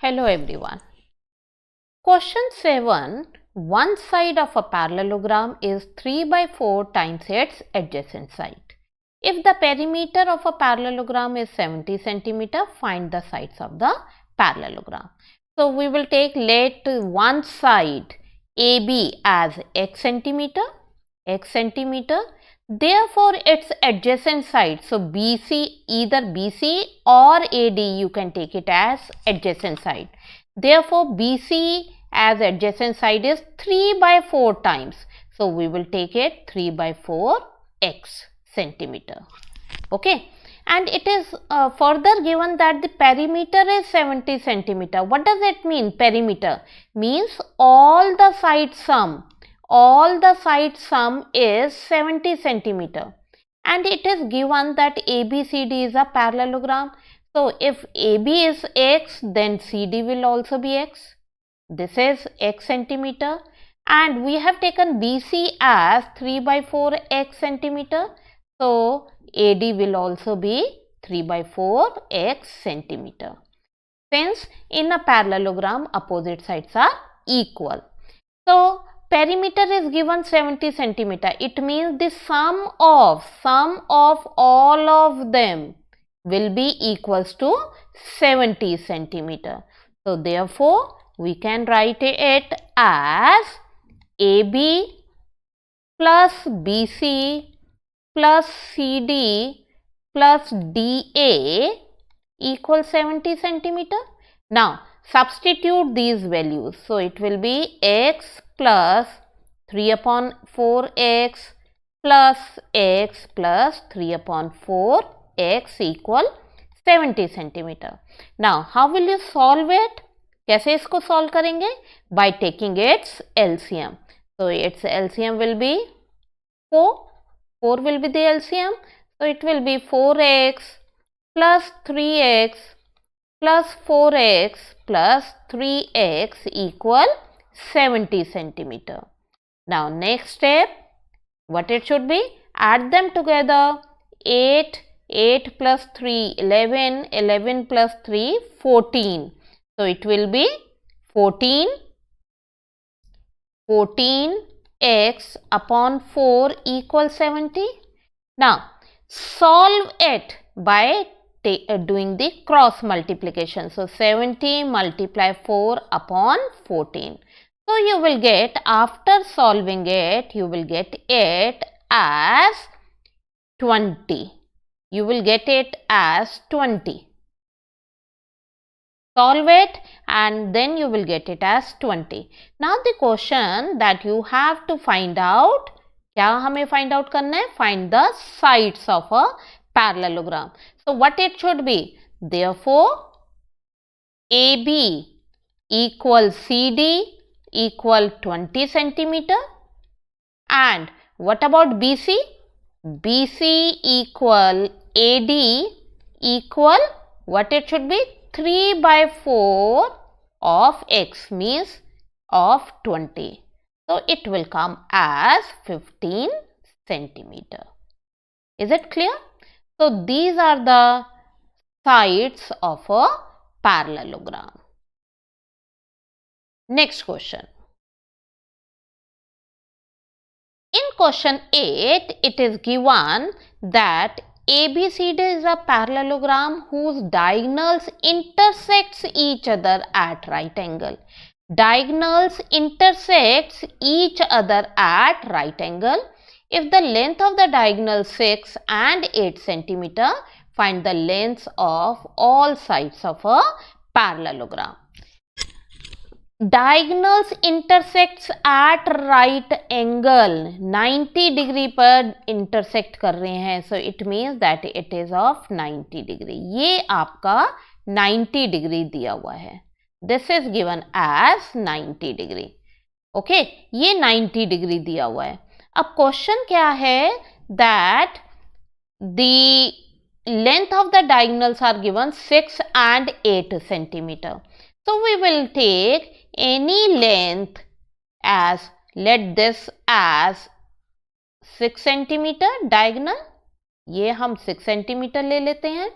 Hello everyone. Question 7. One side of a parallelogram is 3 by 4 times its adjacent side. If the perimeter of a parallelogram is 70 centimeter, find the sides of the parallelogram. So we will take let one side AB as x centimeter, therefore its adjacent side, so BC, either BC or AD, you can take it as adjacent side. Therefore BC as adjacent side is 3 by 4 times, so we will take it 3 by 4 x centimeter. Okay, and it is further given that the perimeter is 70 centimeter. What does it mean? Perimeter means all the side sum is 70 centimeter, and it is given that ABCD is a parallelogram. So if AB is x, then CD will also be x. This is x centimeter, and we have taken BC as 3 by 4 x centimeter. So AD will also be 3 by 4 x centimeter. Since in a parallelogram opposite sides are equal. So perimeter is given 70 centimeter. It means the sum of all of them will be equals to 70 centimeter. So therefore we can write it as AB plus BC plus CD plus DA equals 70 centimeter. Now substitute these values. So it will be x plus 3 upon 4x plus x plus 3 upon 4x equal 70 centimeter. Now how will you solve it? कैसे इसको solve करेंगे? By taking its LCM. So its LCM will be 4. 4 will be the LCM. So it will be 4x plus 3x plus 4x plus 3x equal 70 centimeter. Now next step, what it should be? Add them together. 8 plus 3, 11, 11 plus 3, 14. So it will be 14x upon 4 equals 70. Now solve it by doing the cross multiplication. So 70 multiply 4 upon 14. So you will get, after solving it, you will get it as 20. You will get it as 20. Solve it and then you will get it as 20. Now the question that you have to find out, क्या हमें find out करना है? Find the sides of a parallelogram. So what it should be? Therefore AB equals CD equal 20 centimeter. And what about BC? BC equal AD equal, what it should be? 3 by 4 of x, means of 20. So it will come as 15 centimeter. Is it clear? So these are the sides of a parallelogram. Next question. In question 8, it is given that ABCD is a parallelogram whose diagonals intersects each other at right angle. Diagonals intersects each other at right angle. If the length of the diagonal 6 and 8 centimeter, find the lengths of all sides of a parallelogram. Diagonals intersects at right angle, 90 degree पर intersect कर रहे हैं, so it means that it is of 90 degree. ये आपका 90 degree दिया हुआ है. This is given as 90 degree. Okay, ये 90 degree दिया हुआ है. अब question क्या है? That the length of the diagonals are given 6 and 8 centimeter. So we will take any length as, let this as 6 centimeter diagonal. ये हम 6 centimeter ले लेते हैं.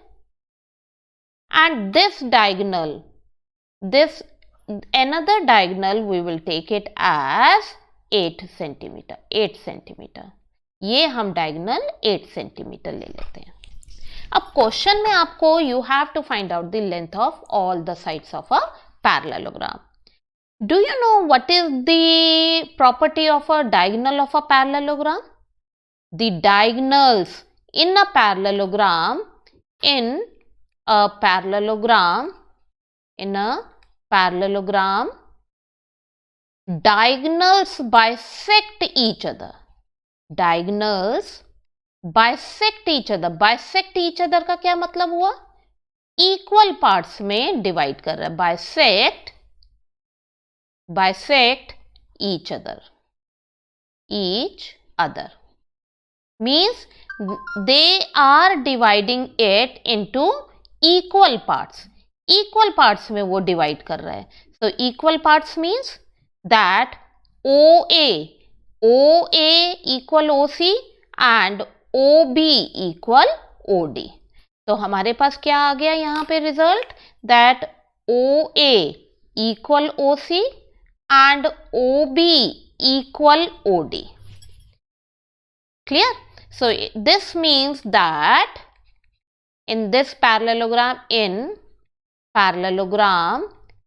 And this diagonal this another diagonal we will take it as 8 centimeter. 8 centimeter. ये हम diagonal 8 centimeter ले लेते हैं. अब क्वेश्चन में आपको you have to find out the length of all the sides of a parallelogram. Do you know what is the property of a diagonal of a parallelogram? The diagonals in a parallelogram, diagonals bisect each other. Diagonals bisect each other. Bisect each other का क्या मतलब हुआ? Equal parts में divide कर रहा है. Bisect each other. Each other means they are dividing it into equal parts. Equal parts में वो divide कर रहा है. So equal parts means that OA equal OC and OB equal OD. तो हमारे पास क्या आ गया यहाँ पे result? That OA equal OC and OB equal OD. Clear? So this means that in this parallelogram,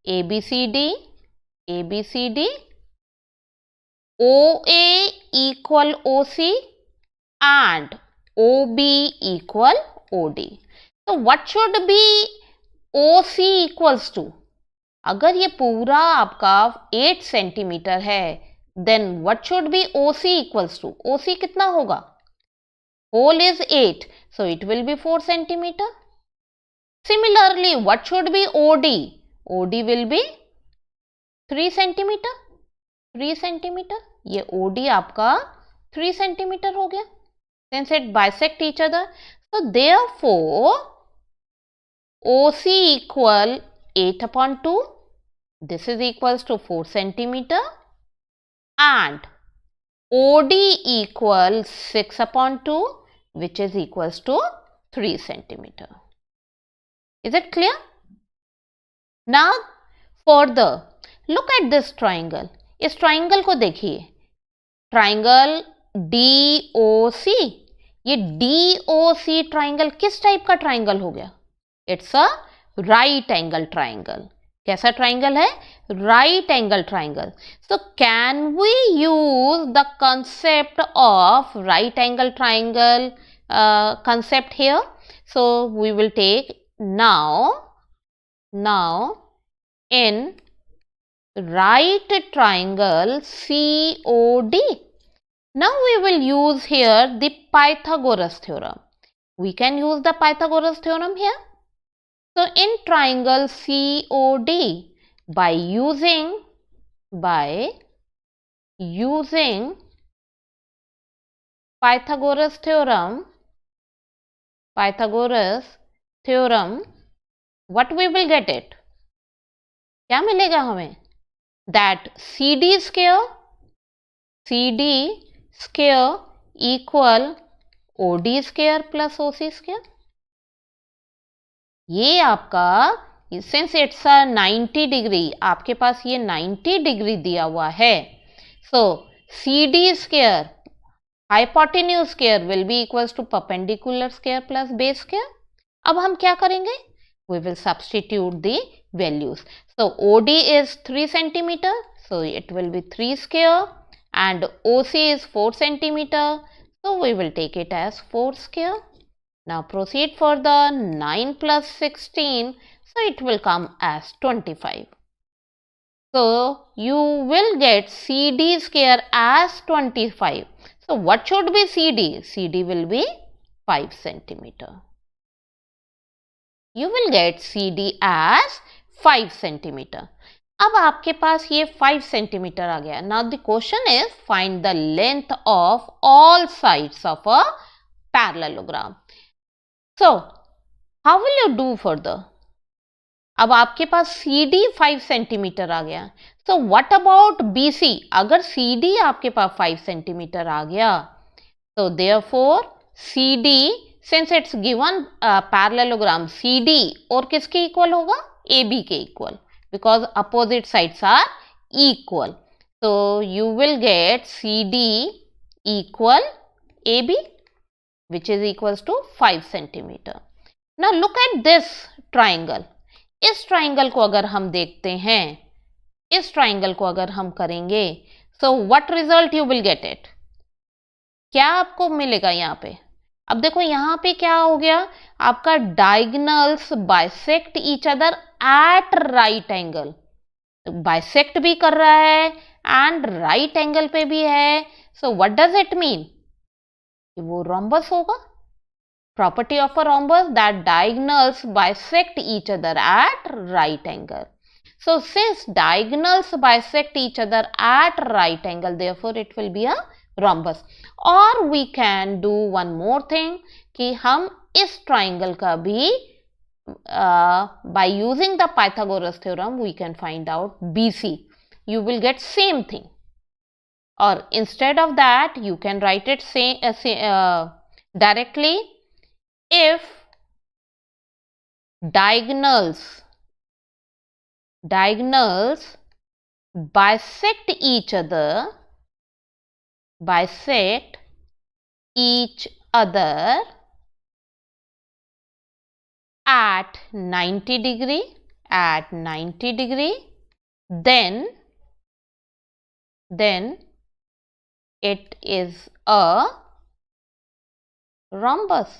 ABCD, OA equal OC and OB equal OD. So what should be OC equals to? अगर ये पूरा आपका 8 centimetre है, then what should be OC equals to? OC कितना होगा? Whole is 8, so it will be 4 centimeter. Similarly, what should be OD? OD will be 3 centimeter. 3 centimeter. ये OD आपका 3 centimeter हो गया. Since it bisect each other, so therefore OC equal 8 upon 2. This is equals to 4 centimeter. And OD equals 6 upon 2, which is equals to 3 centimeter. Is it clear? Now further, look at this triangle. इस triangle को देखिए. Triangle DOC. ये DOC triangle किस type का triangle हो गया? It's a right angle triangle. कैसा triangle है? Right angle triangle. So can we use the concept of right angle triangle concept here? So we will take now in right triangle COD. Now we will use here the Pythagoras theorem. We can use the Pythagoras theorem here. So in triangle COD, by using Pythagoras theorem, what we will get it? क्या मिलेगा हमें? That CD square equal OD square plus OC square. ये आपका since it's a 90 degree, आपके पास ये 90 degree दिया हुआ है. So CD square hypotenuse square will be equals to perpendicular square plus base square. अब हम क्या करेंगे? We will substitute the values. So OD is 3 centimeter, so it will be 3 square, and OC is 4 centimeter, so we will take it as 4 square. Now proceed for the 9 plus 16, so it will come as 25. So you will get CD square as 25. So what should be CD? CD will be 5 centimeter. You will get CD as 5 centimeter. अब आपके पास ये 5 centimeter आ गया. Now the question is find the length of all sides of a parallelogram. So how will you do further? अब आपके पास CD 5 centimeter आ गया. So what about BC? अगर CD आपके पास 5 centimeter आ गया, so therefore CD, since it's given parallelogram CD और किसके equal होगा? AB के equal. because opposite sides are equal. So you will get CD equal AB, which is equals to 5 centimeter. Now look at this triangle. इस triangle को अगर हम देखते हैं, इस ट्राइंगल को अगर हम करेंगे, so what result you will get it, क्या आपको मिलेगा यहाँ पे? अब देखो यहाँ पे क्या हो गया, आपका diagonals bisect each other at right angle, bisect भी कर रहा है एंड राइट एंगल पे भी है. So what does it mean? वो रोम्बस होगा. Property of a rhombus, that diagonals bisect each other at right angle. So since diagonals bisect each other at right angle, therefore it will be a rhombus. Or we can do one more thing कि हम इस triangle का भी by using the Pythagoras theorem we can find out BC. You will get same thing. Or instead of that you can write it directly. If diagonals bisect each other at 90 degree, then it is a rhombus.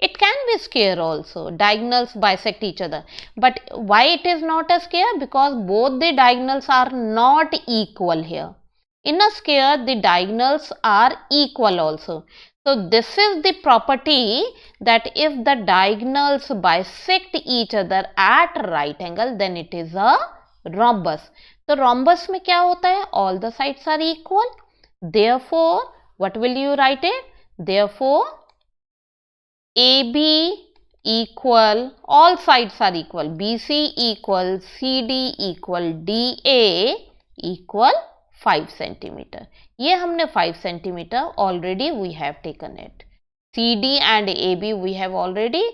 It can be square also. Diagonals bisect each other. But why it is not a square? Because both the diagonals are not equal here. In a square, the diagonals are equal also. So this is the property that if the diagonals bisect each other at right angle, then it is a rhombus. So rhombus में क्या होता है? All the sides are equal. Therefore, what will you write it? Therefore, AB equal, all sides are equal, BC equal CD equal DA equal 5 centimeter. ये हमने 5 centimeter already we have taken it. CD and AB we have already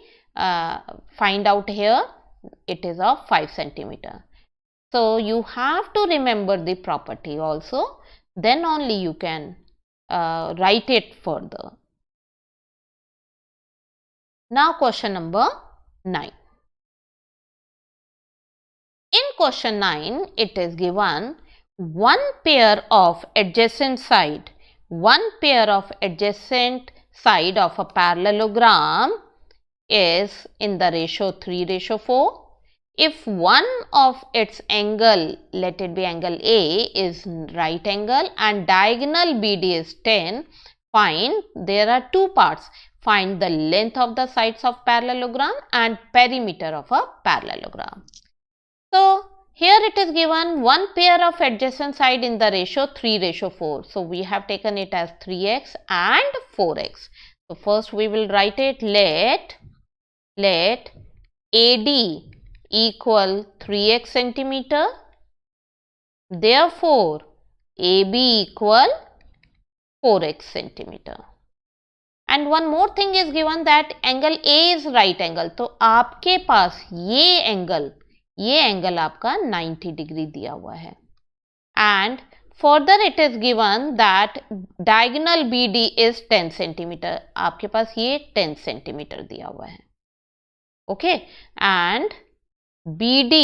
find out here, it is of 5 centimeter. So you have to remember the property also, then only you can write it further. Now question number 9. In question 9, it is given one pair of adjacent side of a parallelogram is in the ratio 3:4. If one of its angle, let it be angle A, is right angle and diagonal BD is 10, find, there are two parts. Find the length of the sides of parallelogram and perimeter of a parallelogram. So here it is given one pair of adjacent side in the ratio 3:4. So we have taken it as 3x and 4x. So first we will write it, let AD equal 3x centimeter. Therefore AB equal 4x centimeter. And one more thing is given that angle A is right angle. तो आपके पास ये angle आपका 90 degree दिया हुआ है. And further it is given that diagonal BD is 10 centimeter. आपके पास ये 10 centimeter दिया हुआ है. Okay. And BD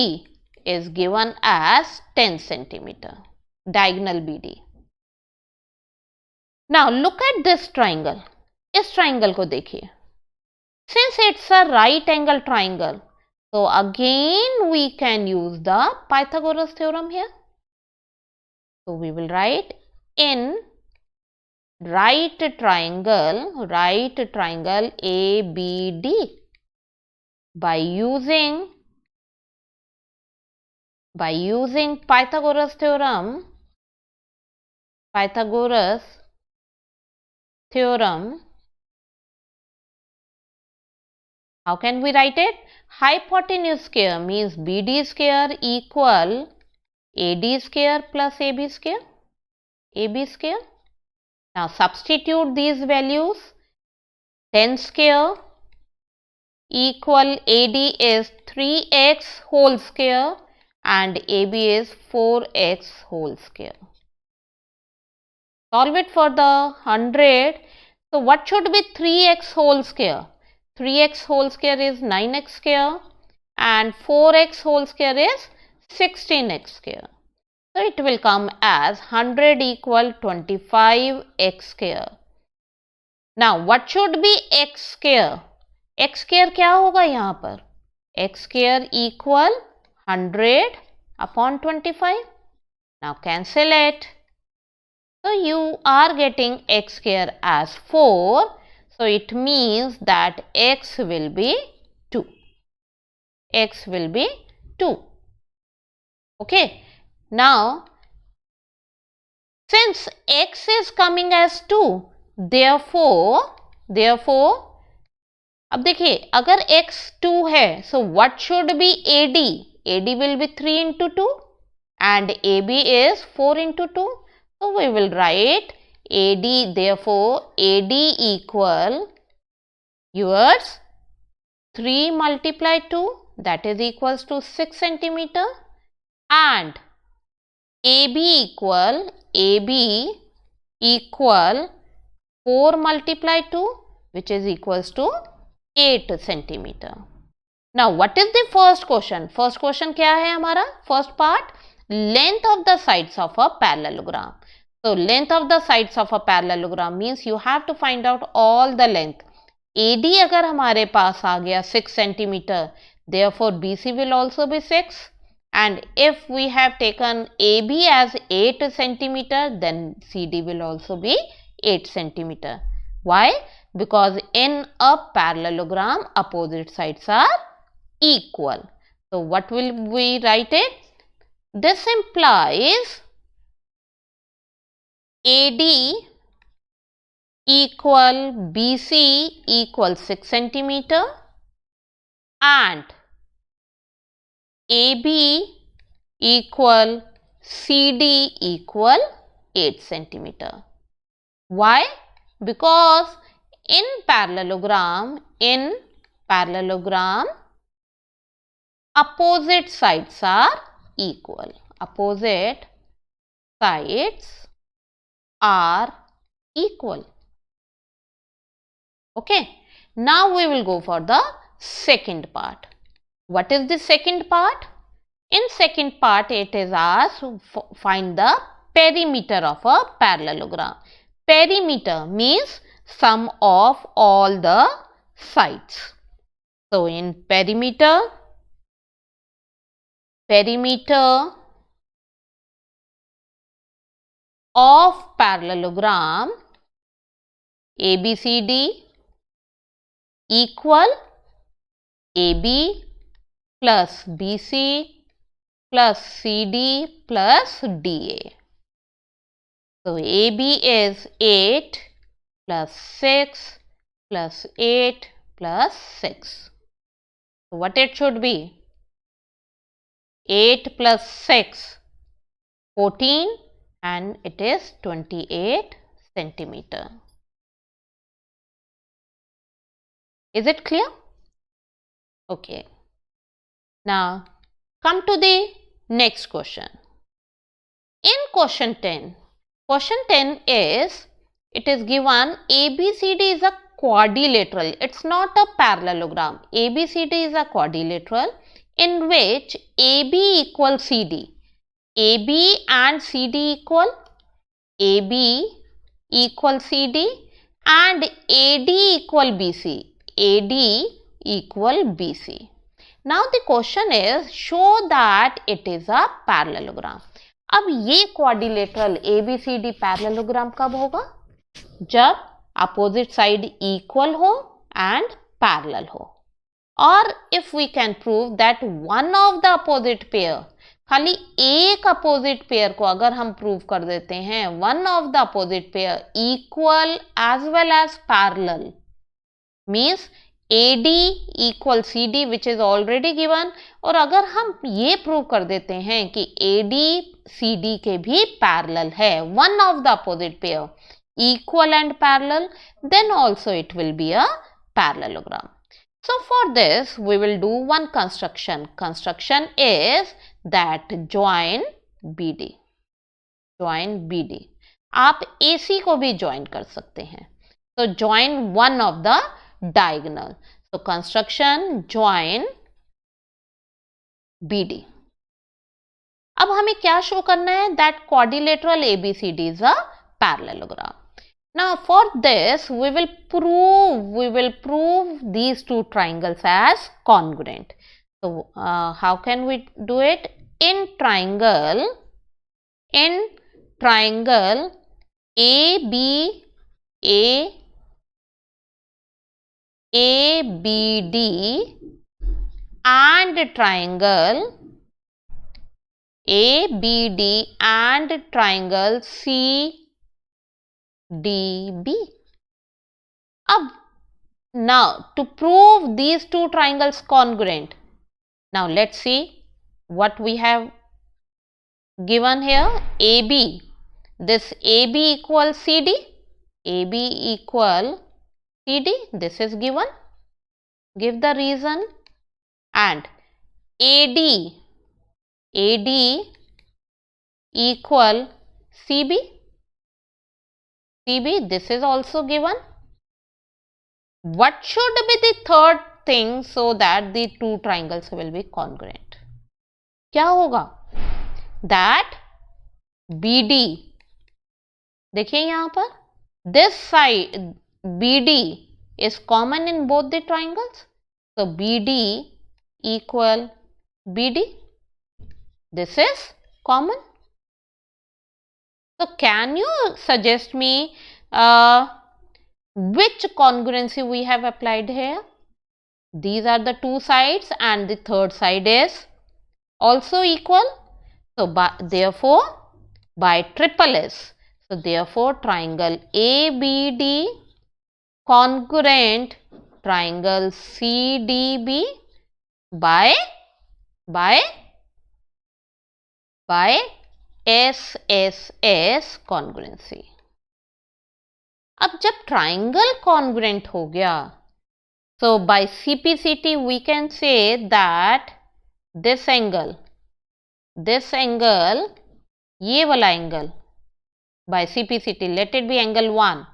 is given as 10 centimeter. Diagonal BD. Now look at this triangle. इस ट्राइंगल को देखिए. Since it's a right angle triangle, so again we can use the Pythagoras theorem here. So we will write in right triangle ABD by using Pythagoras theorem. How can we write it? Hypotenuse square means BD square equal AD square plus AB square. Now substitute these values. 10 square equal AD is 3x whole square and AB is 4x whole square. Solve it for the 100. So what should be 3x whole square? 3x whole square is 9x square and 4x whole square is 16x square. So it will come as 100 equal 25x square. Now what should be x square? X square क्या होगा यहाँ पर? X square equal 100 upon 25. Now cancel it. So you are getting x square as 4. So it means that x will be 2. X will be 2. Okay. Now, since x is coming as 2, therefore, अब देखिए अगर x 2 है, so what should be AD? AD will be 3 into 2 and AB is 4 into 2. So we will write AD, therefore AD equal yours 3 multiplied 2, that is equals to 6 centimeter, and AB equal 4 multiplied 2, which is equals to 8 centimeter. Now what is the first question? First question क्या है हमारा? First part, length of the sides of a parallelogram. So length of the sides of a parallelogram means you have to find out all the length. AD अगर हमारे पास आ गया 6 centimeter, therefore BC will also be 6. And if we have taken AB as 8 centimeter, then CD will also be 8 centimeter. Why? Because in a parallelogram, opposite sides are equal. So what will we write it? This implies AD equal BC equal 6 centimeter and AB equal CD equal 8 centimeter. Why? Because in parallelogram, opposite sides are equal. Opposite sides are equal. Okay. Now we will go for the second part. What is the second part? In second part, it is asked to find the perimeter of a parallelogram. Perimeter means sum of all the sides. So in perimeter of parallelogram ABCD equal AB plus BC plus CD plus DA. So AB is 8 plus 6 plus 8 plus 6. So what it should be? 8 plus 6, 14, and it is 28 centimeter. Is it clear? Okay. Now come to the next question. In question 10 is, it is given ABCD is a quadrilateral. It's not a parallelogram. ABCD is a quadrilateral in which AB equals CD. AB and CD equal. AB equal CD and AD equal BC. AD equal BC. Now the question is, show that it is a parallelogram. अब ये quadrilateral ABCD parallelogram कब होगा? जब opposite side equal हो and parallel हो. और if we can prove that one of the opposite pair, खाली एक अपोजिट पेयर को अगर हम प्रूव कर देते हैं, one of the opposite pair equal as well as parallel, means AD equal CD which is already given. और अगर हम ये प्रूव कर देते हैं कि AD CD के भी पैरेलल है, one of the opposite pair equal and parallel, then also it will be a parallelogram. So for this we will do one construction. Construction is that join BD. Join BD. आप AC को भी join कर सकते हैं. So join one of the diagonal. So construction join BD. अब हमें क्या show करना है? That quadrilateral ABCD is a parallelogram. Now for this we will prove these two triangles as congruent. So how can we do it? In triangle ABD and triangle ABD and triangle CDB. Now to prove these two triangles congruent, now let's see what we have given here. AB, this AB equals CD, AB equal CD, this is given, give the reason, and AD equal CB, this is also given. What should be the third thing so that the two triangles will be congruent? क्या होगा? That BD, देखिए यहाँ पर, this side BD is common in both the triangles. So BD equal BD, this is common. So can you suggest me which congruency we have applied here? These are the two sides and the third side is also equal. So therefore by triple S, so therefore triangle ABD congruent triangle CDB by SSS congruency. अब जब triangle congruent हो गया, so by CPCT we can say that this angle, ये वाला angle, by CPCT let it be angle 1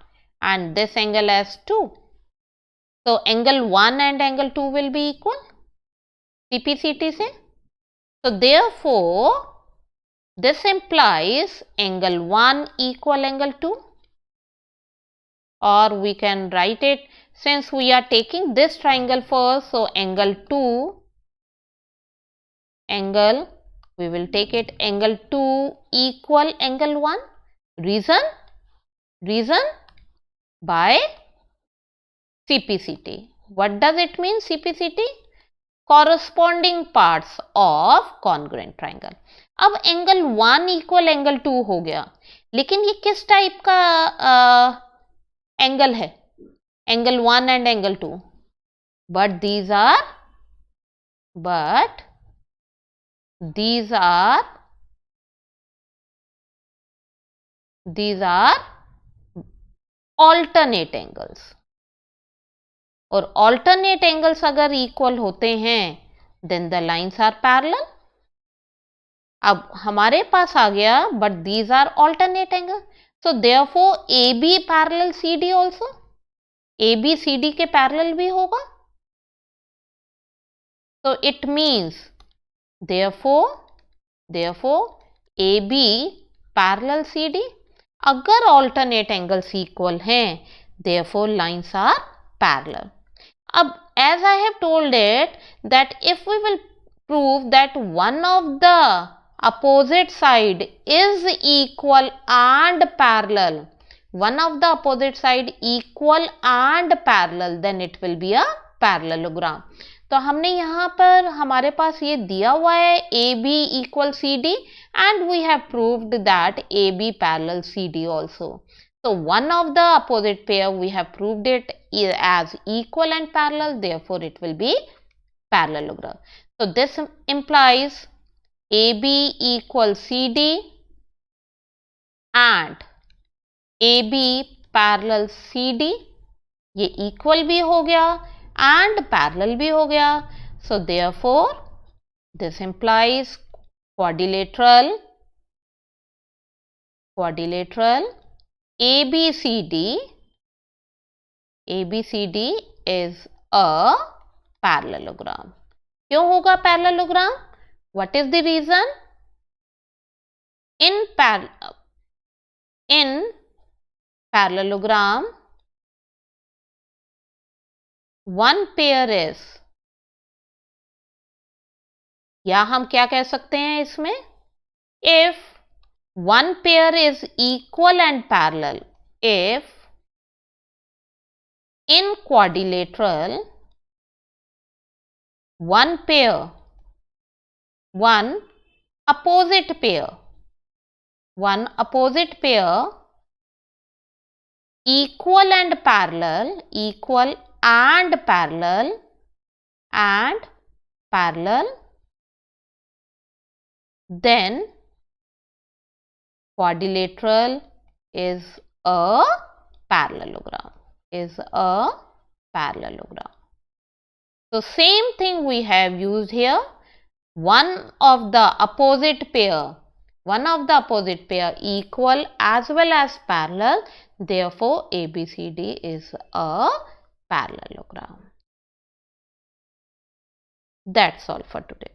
and this angle as 2. So angle 1 and angle 2 will be equal CPCT से. So therefore this implies angle 1 equal angle 2, or we can write it, since we are taking this triangle first, so angle 2, we will take it angle 2 equal angle 1. Reason by CPCT. What does it mean CPCT? Corresponding parts of congruent triangle. अब angle 1 equal angle 2 हो गया, लेकिन ये किस type का angle है? Angle 1 and angle 2, but these are alternate angles, और alternate angles अगर equal होते हैं then the lines are parallel. अब हमारे पास आ गया but these are alternate angles, so therefore AB parallel CD also, AB CD के parallel भी होगा. So it means therefore AB parallel CD. अगर alternate angles equal हैं, therefore lines are parallel. अब as I have told it that if we will prove that one of the opposite side is equal and parallel, one of the opposite side equal and parallel, then it will be a parallelogram. तो हमने यहाँ पर हमारे पास ये दिया हुआ है AB equal CD and we have proved that AB parallel CD also. So one of the opposite pair we have proved it as equal and parallel, therefore it will be parallelogram. So this implies AB equal CD and AB parallel CD, ये equal भी हो गया and parallel भी हो गया. So therefore this implies quadrilateral ABCD is a parallelogram. क्यों होगा parallelogram? What is the reason? In parallelogram, one pair is, या हम क्या कह सकते हैं इसमें, if one pair is equal and parallel, if in quadrilateral one opposite pair equal and parallel then quadrilateral is a parallelogram. So same thing we have used here. One of the opposite pair equal as well as parallel. Therefore, ABCD is a parallelogram. That's all for today.